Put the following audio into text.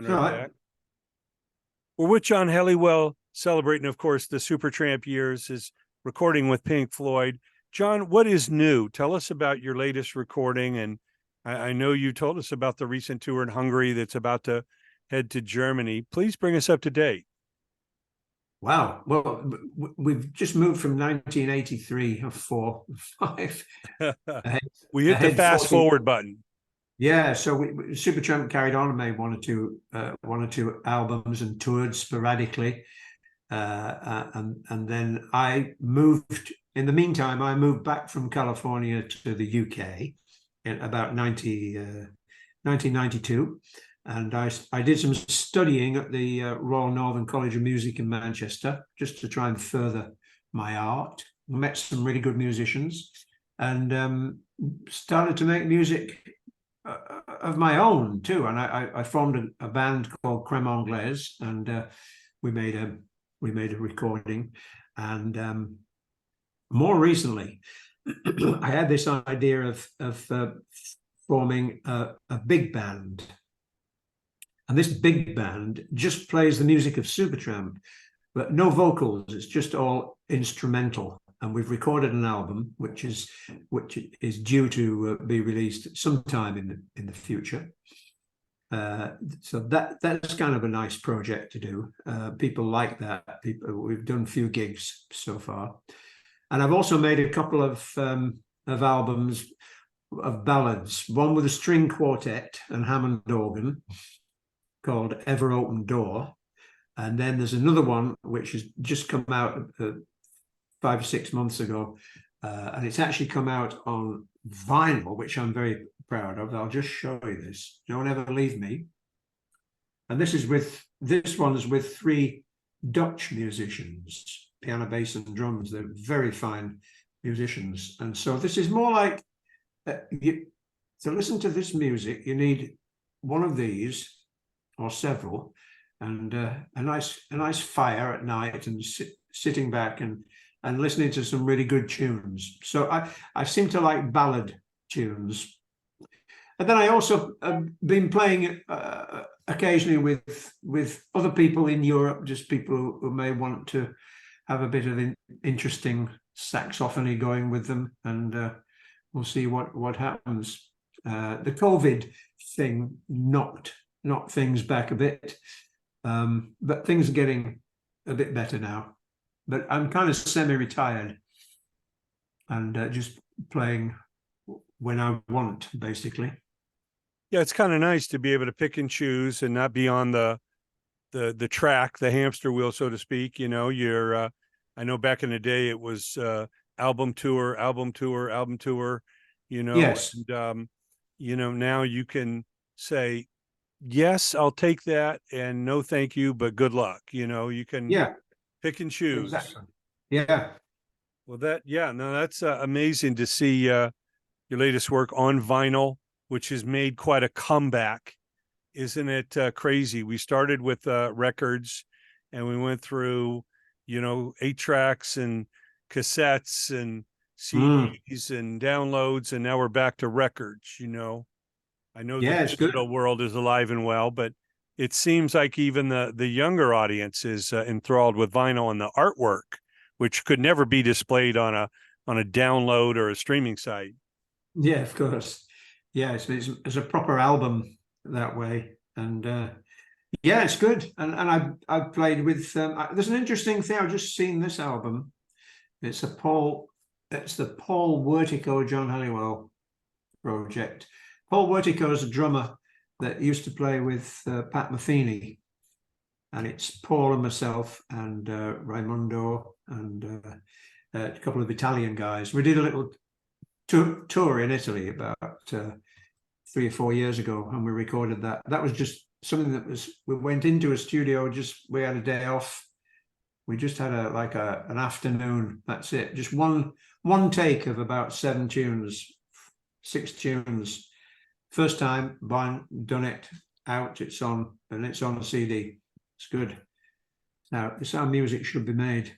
Right back. We're with John Helliwell, celebrating, of course, the Supertramp years, his recording with Pink Floyd. John, what is new? Tell us about your latest recording. And I know you told us about the recent tour in Hungary that's about to head to Germany. Please bring us up to date. Wow. Well, we've just moved from 1983 or 4, 5. We hit the fast forward button. Yeah, so Supertramp carried on and made one or two albums and toured sporadically, and then I moved. In the meantime, I moved back from California to the UK in about 1992, and I did some studying at the Royal Northern College of Music in Manchester just to try and further my art. Met some really good musicians, and started to make music of my own too, and I formed a band called Crème Anglaise, and we made a recording. And more recently, I had this idea of forming a big band, and this big band just plays the music of Supertramp, but no vocals. It's just all instrumental. And we've recorded an album which is due to be released sometime in the future. So that's kind of a nice project to do. People like that. We've done a few gigs so far, and I've also made a couple of albums of ballads. One with a string quartet and Hammond organ called Ever Open Door, and then there's another one which has just come out 5 or 6 months ago, and it's actually come out on vinyl, which I'm very proud of. I'll just show you this. Don't Ever Leave Me. And this one is with 3 Dutch musicians, piano, bass, and drums. They're very fine musicians. And so this is more like, to listen to this music, you need one of these or several, and a nice fire at night, and sitting back and listening to some really good tunes. So I seem to like ballad tunes. And then I also have been playing occasionally with other people in Europe, just people who may want to have a bit of interesting saxophony going with them, and we'll see what happens. The COVID thing knocked things back a bit, but things are getting a bit better now. But I'm kind of semi-retired and just playing when I want, basically. Yeah, it's kind of nice to be able to pick and choose and not be on the track, the hamster wheel, so to speak. You know, I know back in the day it was album tour, you know. Yes. And, you know, now you can say, yes, I'll take that, and no, thank you, but good luck. You know, you can pick and choose. Exactly. Yeah. Well, that's amazing to see your latest work on vinyl, which has made quite a comeback. Isn't it crazy? We started with records, and we went through, you know, 8 tracks and cassettes and CDs and downloads, and now we're back to records. You know, I know the digital world is alive and well, but it seems like even the younger audience is enthralled with vinyl and the artwork, which could never be displayed on a download or a streaming site. Yeah, of course. Yeah, it's a proper album that way, and yeah, it's good. And I've played with. There's an interesting thing. I've just seen this album. It's the Paul Wertico John Helliwell project. Paul Wertico is a drummer that used to play with Pat Metheny, and it's Paul and myself and Raimondo and a couple of Italian guys. We did a little tour in Italy about 3 or 4 years ago, and we recorded that. That was just something we went into a studio, we had a day off. We just had an afternoon. That's it. Just one take of about 7 tunes, 6 tunes. First time, done it, out, it's on, and it's on a CD. It's good. Now, this is how music should be made.